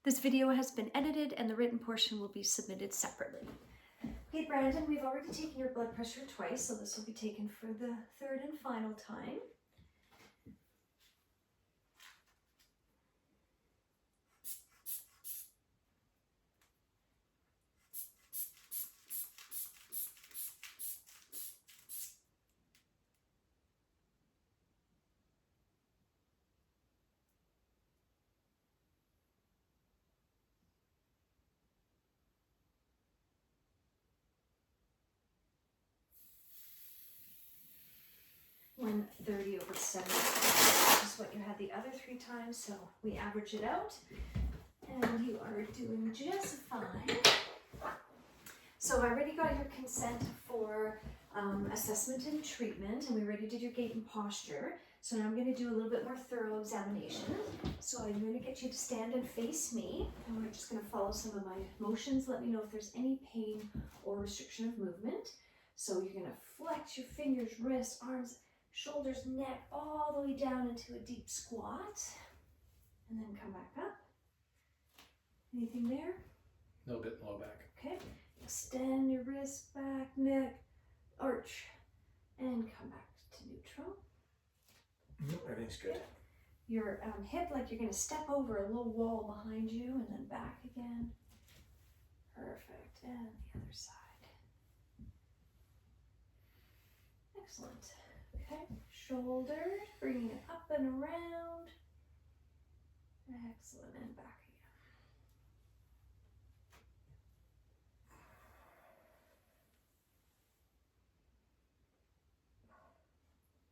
This video has been edited and the written portion will be submitted separately. Okay, Brandon, we've already taken your blood pressure twice, so this will be taken for the third and final time. When 30/70, which is what you had the other 3 times, so we average it out, and you are doing just fine. So I already got your consent for assessment and treatment, and we already did your gait and posture. So now I'm going to do a little bit more thorough examination. So I'm going to get you to stand and face me, and we're just going to follow some of my motions. Let me know if there's any pain or restriction of movement. So you're going to flex your fingers, wrists, arms, shoulders, neck, all the way down into a deep squat, and then come back up. Anything there? A little bit low back. Okay. Extend your wrists back, neck, arch, and come back to neutral. Nope, everything's good. Your hip, like you're going to step over a little wall behind you and then back again. Perfect. And the other side. Excellent. Okay. Shoulders, bringing it up and around. Excellent. And back again.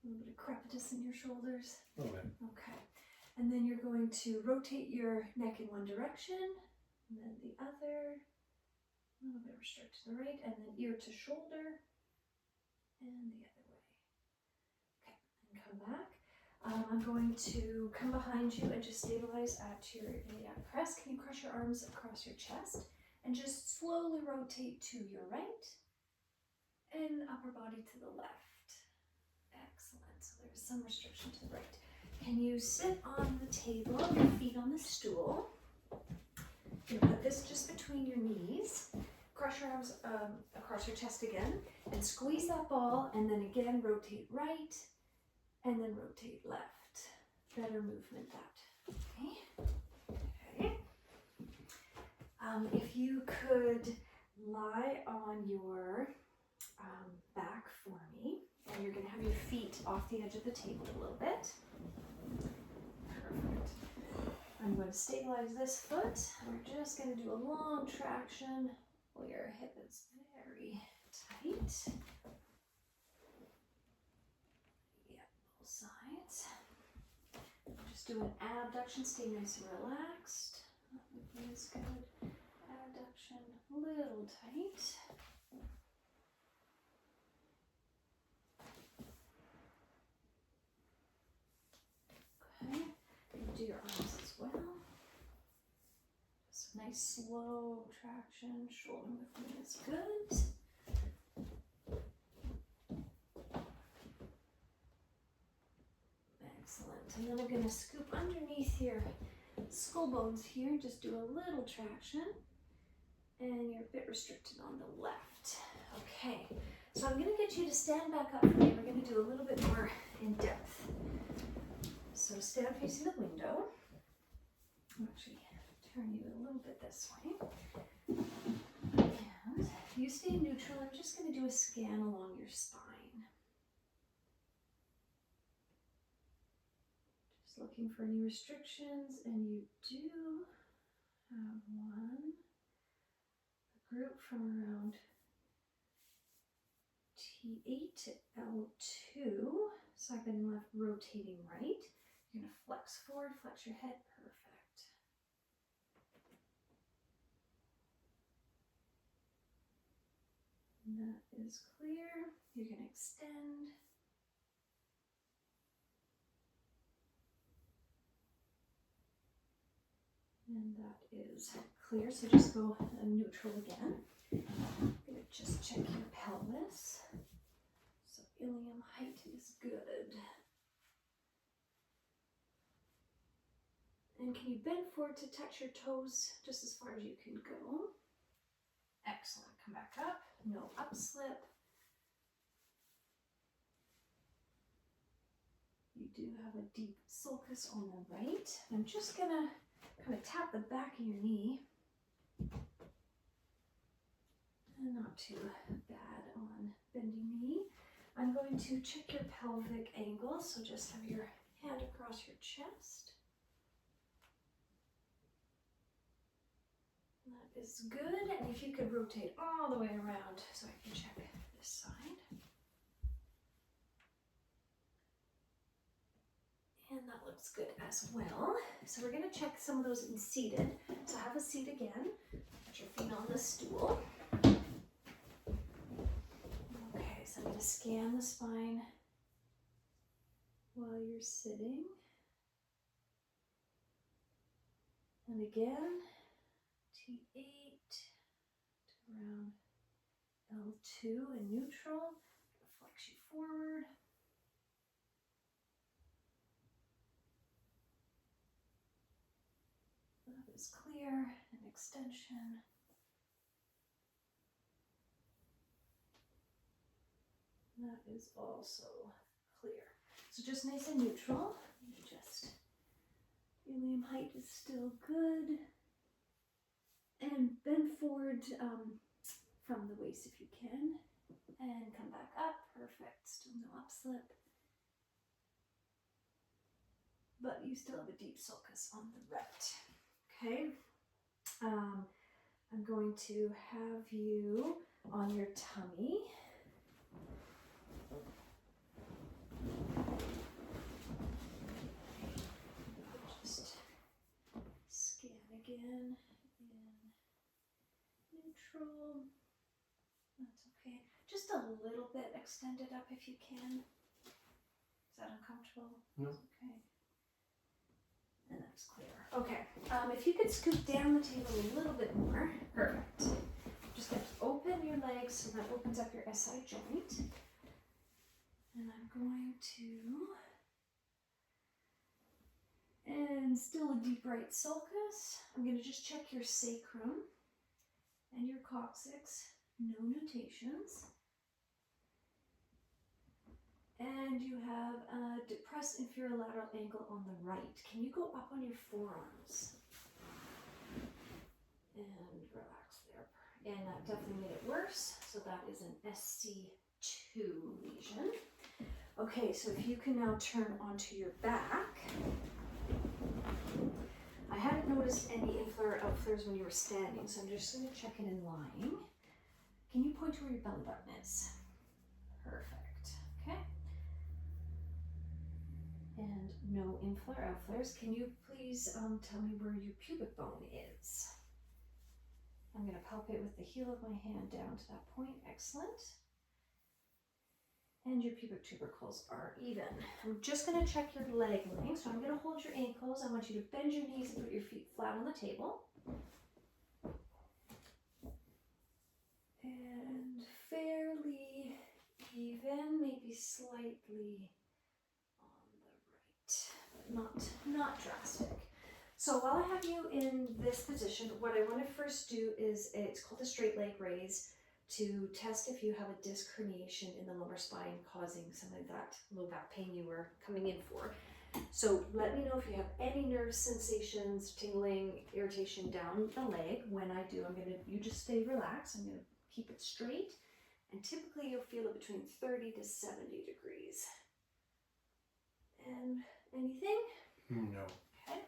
A little bit of crepitus in your shoulders. A little bit. Okay. And then you're going to rotate your neck in one direction, and then the other. A little bit restrict to the right, and then ear to shoulder, and the other way. Okay, and come back. I'm going to come behind you and just stabilize at your iliac crest. Can you cross your arms across your chest and just slowly rotate to your right and upper body to the left. Excellent. So there's some restriction to the right. Can you sit on the table, your feet on the stool? You put this just between your knees. Cross your arms across your chest again and squeeze that ball, and then again rotate right and then rotate left. Better movement that. Okay. If you could lie on your back for me, and you're going to have your feet off the edge of the table a little bit. Perfect. I'm going to stabilize this foot. We're just going to do a long traction while your hip is very tight. Yeah, both sides. Just do an abduction, stay nice and relaxed. That's good. Abduction, a little tight. Okay, do your arms as well. Just nice slow traction, shoulder movement is good. Excellent. And then I'm going to scoop underneath your skull bones here, just do a little traction. And you're a bit restricted on the left. Okay, so I'm going to get you to stand back up for me. We're going to do a little bit more in depth. So stand facing the window. I'll actually turn you a little bit this way. And you stay neutral. I'm just going to do a scan along your spine. Just looking for any restrictions, and you do have one. A group from around T8 to L2. Second and left rotating right. You're going to flex forward, flex your head. Perfect. And that is clear. You're going to extend. And that is clear. So just go neutral again. I'm going to just check your pelvis. So ilium height is good. And can you bend forward to touch your toes just as far as you can go? Excellent. Come back up. No upslip. You do have a deep sulcus on the right. I'm just gonna kind of tap the back of your knee. And not too bad on bending knee. I'm going to check your pelvic angle, so just have your hand across your chest. That is good, and if you could rotate all the way around so I can check this side. And that looks good as well. So we're going to check some of those in seated. So have a seat again. Put your feet on the stool. Okay, so I'm going to scan the spine while you're sitting. And again, T8 to around L2 and neutral. Flex you forward. That is clear, and extension. That is also clear. So just nice and neutral. Just ilium height is still good. And bend forward from the waist if you can. And come back up. Perfect. Still no upslip. But you still have a deep sulcus on the right. Okay. I'm going to have you on your tummy. Just scan again in neutral. That's okay. Just a little bit extended up if you can. Is that uncomfortable? No. Okay. And that's clear. Okay. If you could scoot down the table a little bit more. Perfect. Just going to open your legs so that opens up your SI joint. And I'm going to, and still a deep right sulcus. I'm going to just check your sacrum and your coccyx. No notations. And you have a depressed inferior lateral angle on the right. Can you go up on your forearms? And relax there. And that definitely made it worse. So that is an SC2 lesion. Okay, so if you can now turn onto your back. I hadn't noticed any infler outflares when you were standing, so I'm just going to check it in lying. Can you point to where your belly button is? Perfect. Okay. And no infler outflares. Can you please tell me where your pubic bone is? I'm going to palpate with the heel of my hand down to that point. Excellent. And your pubic tubercles are even. I'm just going to check your leg length. So I'm going to hold your ankles. I want you to bend your knees and put your feet flat on the table. And fairly even, maybe slightly on the right, but not drastic. So while I have you in this position, what I want to first do is, it's called a straight leg raise, to test if you have a disc herniation in the lumbar spine causing some of that low back pain you were coming in for. So let me know if you have any nerve sensations, tingling, irritation down the leg. When I do, you just stay relaxed. I'm going to keep it straight. And typically you'll feel it between 30 to 70 degrees. And anything? No. Okay.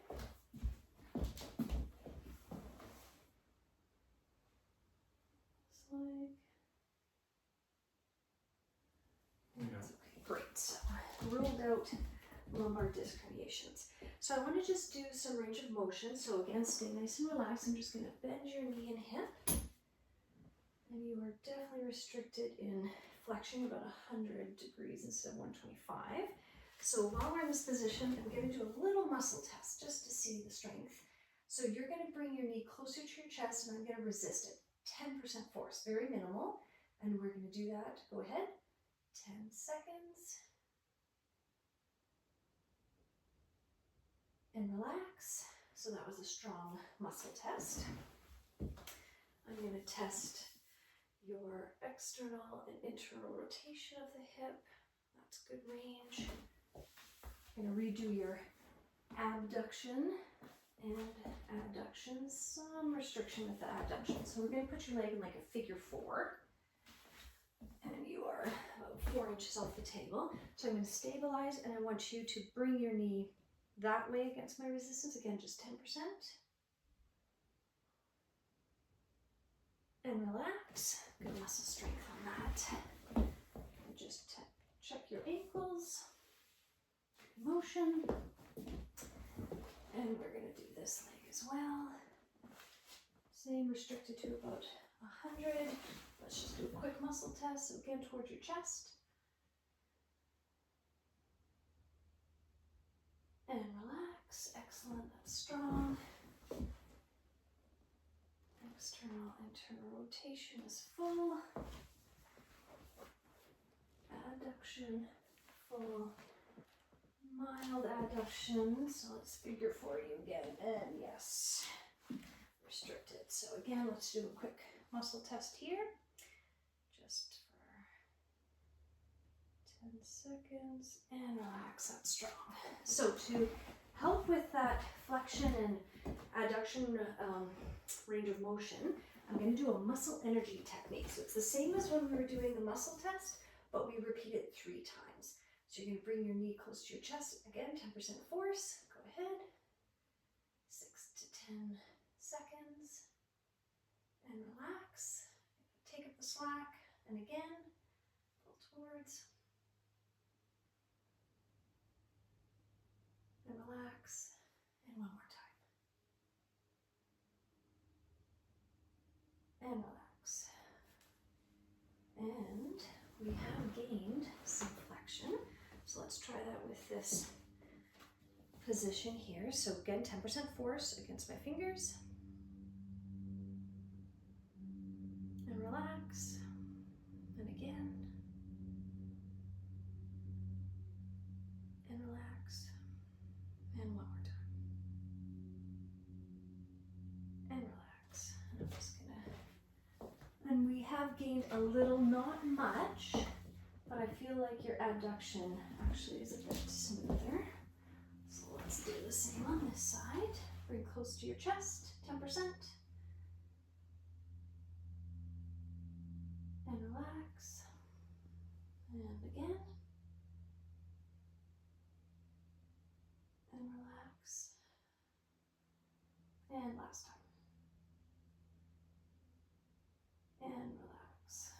That's okay, great. So ruled out lumbar disc herniations. So I want to just do some range of motion. So again, stay nice and relaxed. I'm just going to bend your knee and hip. And you are definitely restricted in flexion about 100 degrees instead of 125. So while we're in this position, I'm going to do a little muscle test just to see the strength. So you're going to bring your knee closer to your chest and I'm going to resist it. 10% force, very minimal. And we're going to do that. Go ahead. 10 seconds. And relax. So that was a strong muscle test. I'm going to test your external and internal rotation of the hip. That's good range. I'm going to redo your abduction and adduction. Some restriction with the abduction. So we're going to put your leg in like a figure 4. And you are about 4 inches off the table. So I'm going to stabilize, and I want you to bring your knee that way against my resistance. Again, just 10%. And relax. Good muscle strength on that. And just check your ankles. Motion. And we're going to do this leg as well. Same, restricted to about 100. Let's just do a quick muscle test. So again, towards your chest. And relax. Excellent. That's strong. External, internal rotation is full. Adduction, full. Mild adduction. So let's figure 4 you again. And yes, restricted. So again, let's do a quick muscle test here. Just for 10 seconds. And relax. That's strong. So to help with that flexion and adduction range of motion, I'm going to do a muscle energy technique. So it's the same as when we were doing the muscle test, but we repeat it 3 times. So you're going to bring your knee close to your chest. Again, 10% force. Go ahead. 6 to 10 seconds. And relax. Take up the slack. And again, pull towards. And relax. And one more time. And relax. And we have gained some flexion. So let's try that with this position here. So again, 10% force against my fingers. And relax. And again. And relax. And one more time. And relax. And I'm just gonna, and we have gained a little, not much, but I feel like your adduction actually is a bit smoother. So let's do the same on this side. Bring close to your chest, 10%. And relax. And again. And relax. And last time. And relax.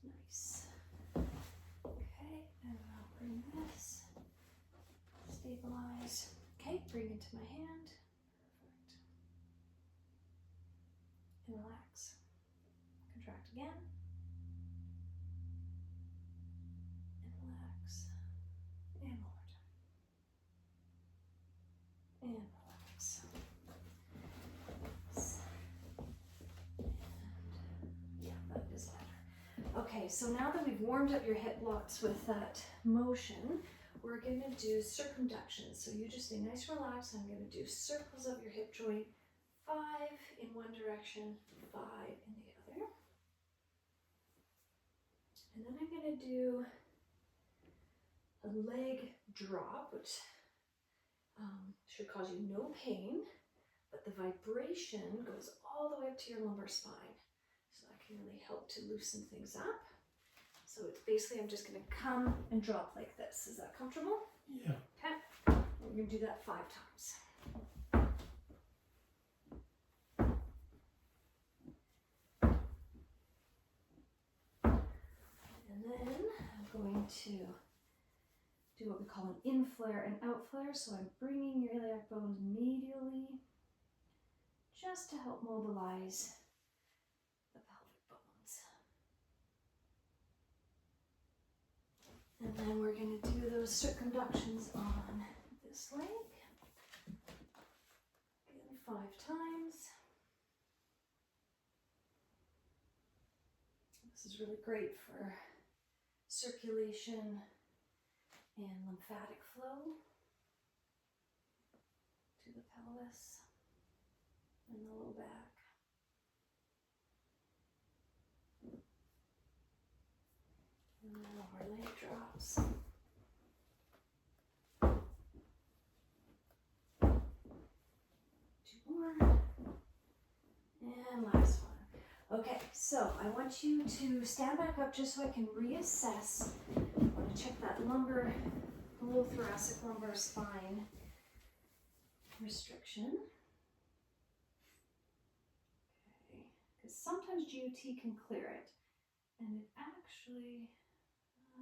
Nice. Okay, and I'll bring this. Stabilize. Okay, bring it to my hand. Perfect. And relax. Contract again. And relax. And one more time. And relax. And yeah, that is better. Okay, so now that we've warmed up your hip blocks with that motion, we're going to do circumduction. So you just stay nice and relaxed. I'm going to do circles of your hip joint, 5 in one direction, 5 in the other. And then I'm going to do a leg drop, which should cause you no pain, but the vibration goes all the way up to your lumbar spine. So that can really help to loosen things up. So it's basically, I'm just going to come and drop like this. Is that comfortable? Yeah. Okay. We're going to do that 5 times. And then I'm going to do what we call an in flare and out flare. So I'm bringing your iliac bones medially just to help mobilize the pelvic bones. And then we're going to do those circumductions on this leg. Again, 5 times. This is really great for circulation and lymphatic flow to to the pelvis and the low back. And the lower leg drops. Two more. And last one. Okay, so I want you to stand back up just so I can reassess. I want to check that lumbar, below thoracic lumbar spine restriction. Okay, because sometimes GUT can clear it, and it actually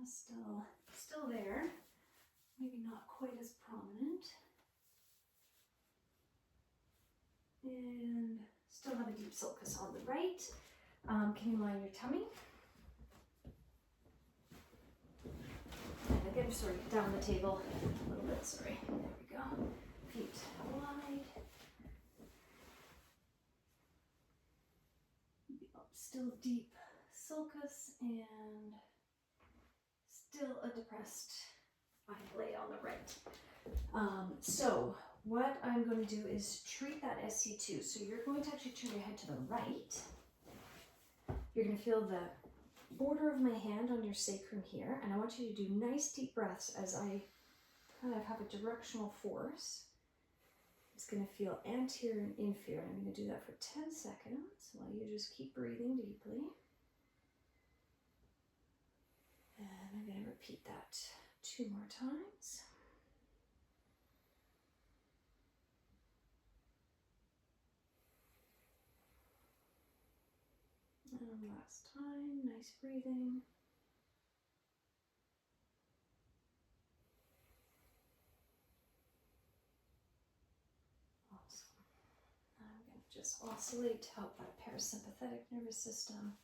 still there. Maybe not quite as prominent. And still have a deep sulcus on the right. Can you line your tummy? And again, sorry, down the table a little bit, sorry. There we go. Feet wide. Still deep sulcus and still a depressed eye blade on the right. So what I'm going to do is treat that SC2. So you're going to actually turn your head to the right. You're going to feel the border of my hand on your sacrum here, and I want you to do nice deep breaths as I kind of have a directional force. It's going to feel anterior and inferior. I'm going to do that for 10 seconds while you just keep breathing deeply. And I'm going to repeat that 2 more times. And last time, nice breathing. Awesome. I'm going to just oscillate to help that parasympathetic nervous system.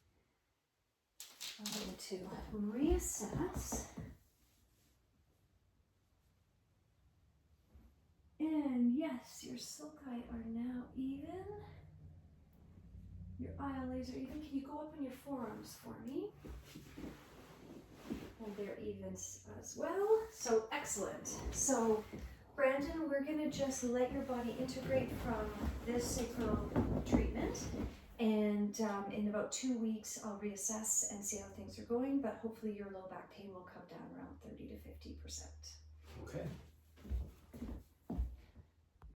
I'm going to reassess. And yes, your sulci are now even. Your ILAs are even. Can you go up on your forearms for me? And they're even as well. So excellent. So Brandon, we're going to just let your body integrate from this sacral treatment. And in about 2 weeks, I'll reassess and see how things are going. But hopefully your low back pain will come down around 30 to 50%. Okay.